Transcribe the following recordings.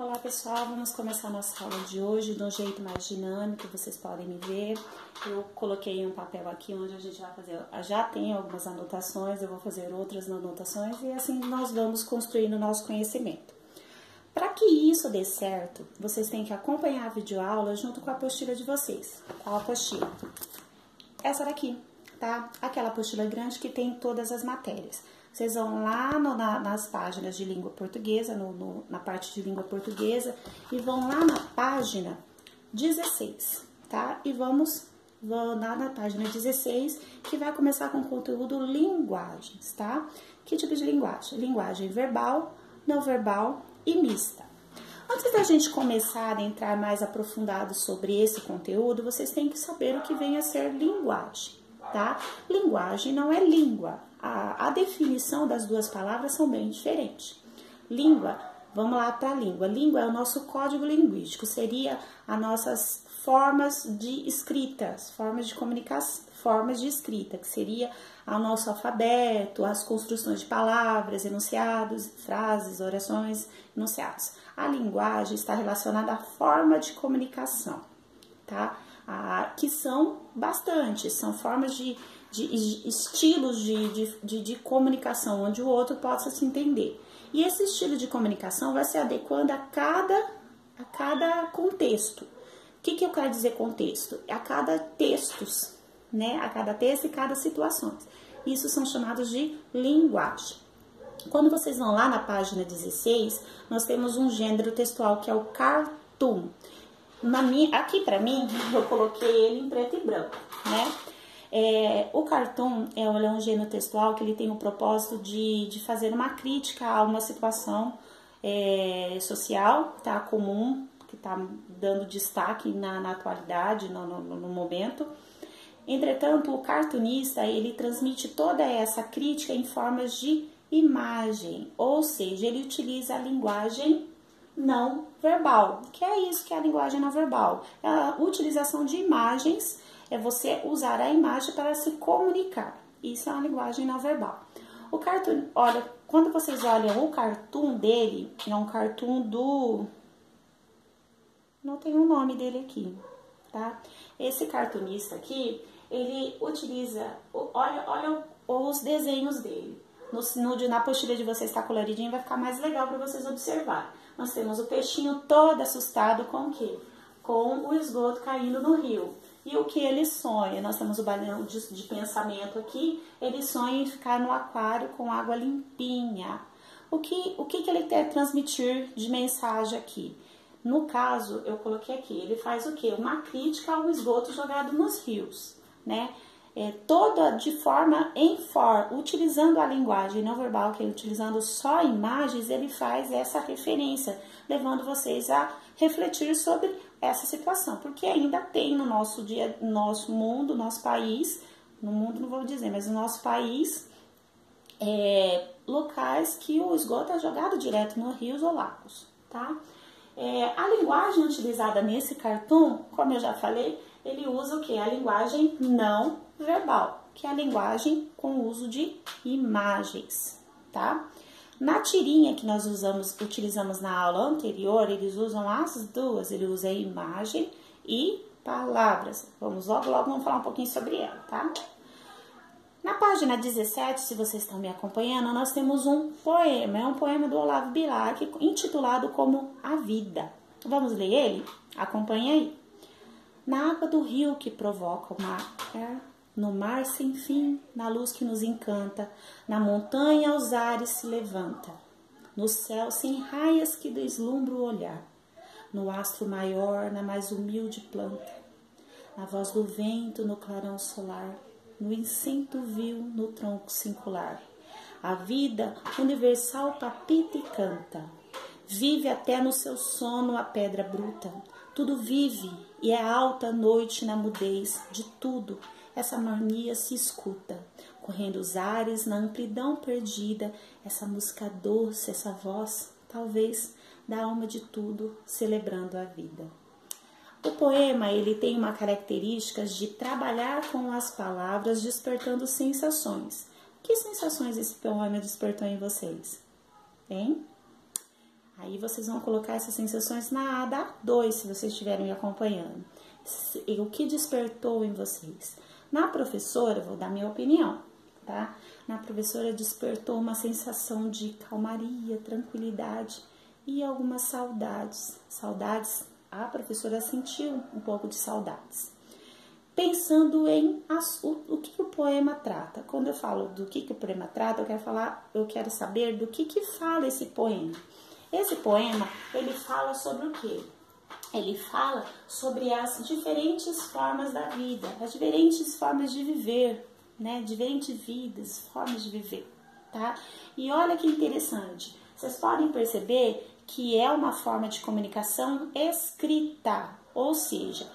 Olá pessoal, vamos começar a nossa aula de hoje de um jeito mais dinâmico, vocês podem me ver. Eu coloquei um papel aqui onde a gente vai fazer, já tem algumas anotações, eu vou fazer outras anotações e assim nós vamos construindo o nosso conhecimento. Para que isso dê certo, vocês têm que acompanhar a videoaula junto com a apostila de vocês. Qual a apostila? Essa daqui, tá? Aquela apostila grande que tem todas as matérias. Vocês vão lá nas páginas de língua portuguesa, na parte de língua portuguesa, e vão lá na página 16, tá? E vão lá na página 16, que vai começar com o conteúdo linguagens, tá? Que tipo de linguagem? Linguagem verbal, não verbal e mista. Antes da gente começar a entrar mais aprofundado sobre esse conteúdo, vocês têm que saber o que vem a ser linguagem, tá? Linguagem não é língua. A definição das duas palavras são bem diferentes. Língua, vamos lá para a língua. Língua é o nosso código linguístico, seria as nossas formas de escrita, formas de comunicação, formas de escrita, que seria o nosso alfabeto, as construções de palavras, enunciados, frases, orações, enunciados. A linguagem está relacionada à forma de comunicação, tá? Que são bastantes, são formas de estilos de comunicação, onde o outro possa se entender. E esse estilo de comunicação vai se adequando a cada contexto. O que eu quero dizer contexto? A cada textos, né? A cada texto e cada situação. Isso são chamados de linguagem. Quando vocês vão lá na página 16, nós temos um gênero textual que é o cartoon. Aqui para mim, eu coloquei ele em preto e branco, né? O cartoon é um gênero textual que ele tem o propósito de fazer uma crítica a uma situação social, tá, comum, que está dando destaque na atualidade, no momento. Entretanto, o cartunista, ele transmite toda essa crítica em formas de imagem, ou seja, ele utiliza a linguagem não verbal. Que é isso que é a linguagem não verbal? A utilização de imagens é você usar a imagem para se comunicar. Isso é uma linguagem não verbal. O cartoon, olha, quando vocês olham o cartoon dele, é um cartoon do... Não tem o nome dele aqui, tá? Esse cartunista aqui, ele utiliza... Olha os desenhos dele. Na apostila de vocês está coloridinho, vai ficar mais legal para vocês observar. Nós temos o peixinho todo assustado com o quê? Com o esgoto caindo no rio. E o que ele sonha? Nós temos o balão de pensamento aqui, ele sonha em ficar no aquário com água limpinha. O que ele quer transmitir de mensagem aqui? No caso, eu coloquei aqui, ele faz o quê? Uma crítica ao esgoto jogado nos rios, né? Toda de forma utilizando a linguagem não verbal, que é utilizando só imagens, ele faz essa referência, levando vocês a refletir sobre essa situação, porque ainda tem no nosso mundo, nosso país, no mundo não vou dizer, mas no nosso país, locais que o esgoto é jogado direto nos rios ou lagos, tá? A linguagem utilizada nesse cartoon, como eu já falei, ele usa o que? A linguagem não verbal, que é a linguagem com uso de imagens, tá? Na tirinha que nós utilizamos na aula anterior, eles usam as duas, ele usa imagem e palavras. Vamos logo vamos falar um pouquinho sobre ela, tá? Na página 17, se vocês estão me acompanhando, nós temos um poema, é um poema do Olavo Bilac, intitulado como A Vida. Vamos ler ele? Acompanhe aí. Na água do rio que provoca o mar, no mar sem fim, na luz que nos encanta, na montanha aos ares se levanta, no céu sem raias que deslumbra o olhar, no astro maior, na mais humilde planta, na voz do vento, no clarão solar, no incento vil, no tronco singular. A vida universal palpita e canta, vive até no seu sono a pedra bruta, tudo vive e é alta a noite na mudez de tudo. Essa harmonia se escuta, correndo os ares na amplidão perdida, essa música doce, essa voz, talvez, da alma de tudo, celebrando a vida. O poema, ele tem uma característica de trabalhar com as palavras, despertando sensações. Que sensações esse poema despertou em vocês? Hein? Aí vocês vão colocar essas sensações na ADA 2, se vocês estiverem me acompanhando. E o que despertou em vocês? Na professora, vou dar minha opinião, tá? Na professora despertou uma sensação de calmaria, tranquilidade e algumas saudades. Saudades, a professora sentiu um pouco de saudades. Pensando em o que o poema trata. Quando eu falo do que o poema trata, eu quero saber do que fala esse poema. Esse poema, ele fala sobre o quê? Ele fala sobre as diferentes formas da vida, as diferentes formas de viver, né? Diferentes vidas, formas de viver, tá? E olha que interessante, vocês podem perceber que é uma forma de comunicação escrita, ou seja,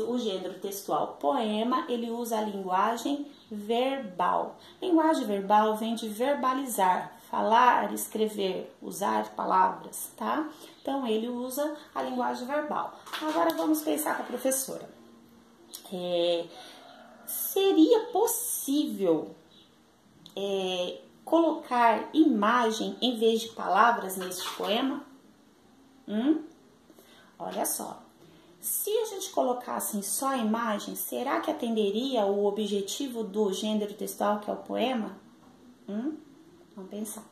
o gênero textual poema, ele usa a linguagem verbal. Linguagem verbal vem de verbalizar, falar, escrever, usar palavras, tá? Então, ele usa a linguagem verbal. Agora, vamos pensar com a professora. Seria possível colocar imagem em vez de palavras neste poema? Olha só. Se a gente colocasse só a imagem, será que atenderia o objetivo do gênero textual, que é o poema? Vamos pensar.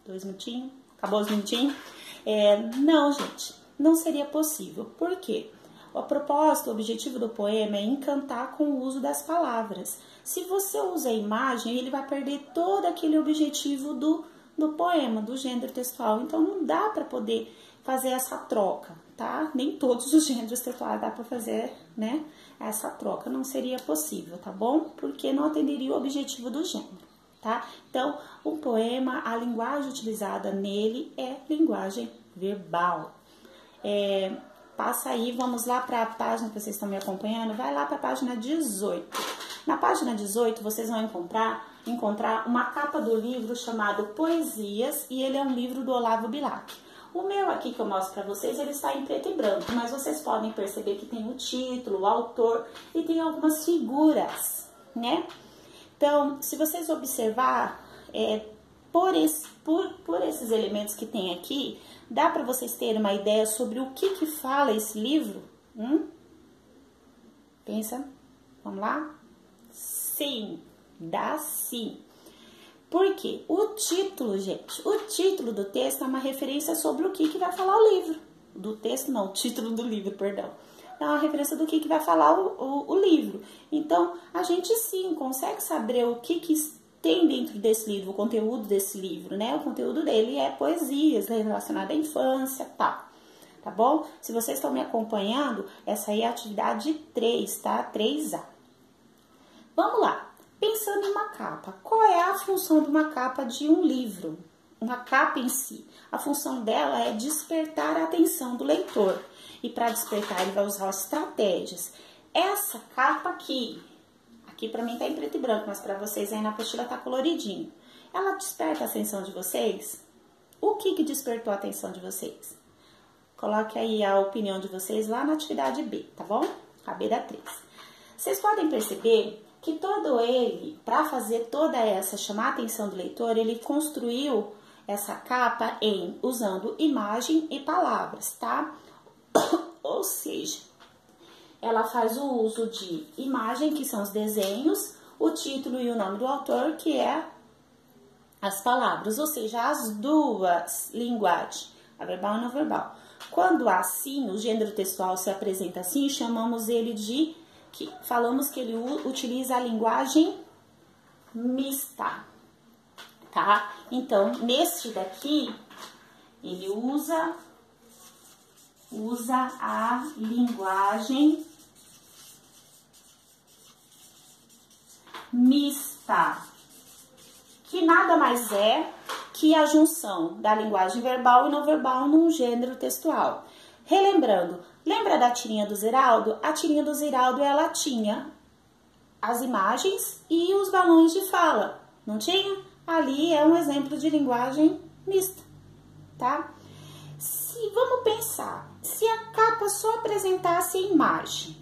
2 minutinhos? Acabou os minutinhos? Não, gente, não seria possível. Por quê? O propósito, o objetivo do poema é encantar com o uso das palavras. Se você usa a imagem, ele vai perder todo aquele objetivo do poema, do gênero textual. Então, não dá para poder fazer essa troca, tá? Nem todos os gêneros textuais dá para fazer, né? Essa troca não seria possível, tá bom? Porque não atenderia o objetivo do gênero, tá? Então, o poema, a linguagem utilizada nele é linguagem verbal. Passa aí, vamos lá para a página que vocês estão me acompanhando, vai lá para a página 18. Na página 18, vocês vão encontrar uma capa do livro chamado Poesias, e ele é um livro do Olavo Bilac. O meu aqui que eu mostro para vocês, ele está em preto e branco, mas vocês podem perceber que tem o título, o autor e tem algumas figuras, né? Então, se vocês observar, por esses elementos que tem aqui, dá para vocês terem uma ideia sobre o que fala esse livro? Pensa, vamos lá? Sim, dá sim. Por quê? O título, gente, o título do texto é uma referência sobre o que vai falar o livro. Do texto não, o título do livro, perdão. É uma referência do que vai falar o livro. Então, a gente sim consegue saber o que tem dentro desse livro, o conteúdo desse livro, né? O conteúdo dele é poesias relacionadas à infância, tá bom? Se vocês estão me acompanhando, essa aí é a atividade 3, tá? 3A. Vamos lá. Pensando em uma capa, qual é a função de uma capa de um livro? Uma capa em si, a função dela é despertar a atenção do leitor. E para despertar, ele vai usar estratégias. Essa capa aqui para mim tá em preto e branco, mas para vocês aí na apostila tá coloridinho. Ela desperta a atenção de vocês? O que despertou a atenção de vocês? Coloque aí a opinião de vocês lá na atividade B, tá bom? A B da 3. Vocês podem perceber que todo ele, para fazer toda essa, chamar a atenção do leitor, ele construiu essa capa usando imagem e palavras, tá? Ou seja, ela faz o uso de imagem, que são os desenhos, o título e o nome do autor, que é as palavras, ou seja, as duas linguagens, a verbal e a não verbal. Quando assim, o gênero textual se apresenta assim, chamamos ele falamos que ele utiliza a linguagem mista, tá? Então, neste daqui, ele usa a linguagem mista, que nada mais é que a junção da linguagem verbal e não verbal num gênero textual. Relembrando, lembra da tirinha do Ziraldo? A tirinha do Ziraldo, ela tinha as imagens e os balões de fala, não tinha? Ali é um exemplo de linguagem mista, tá? Vamos pensar, se a capa só apresentasse a imagem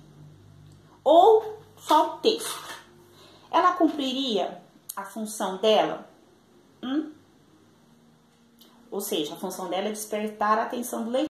ou só o texto, ela cumpriria a função dela? ou seja, a função dela é despertar a atenção do leitor.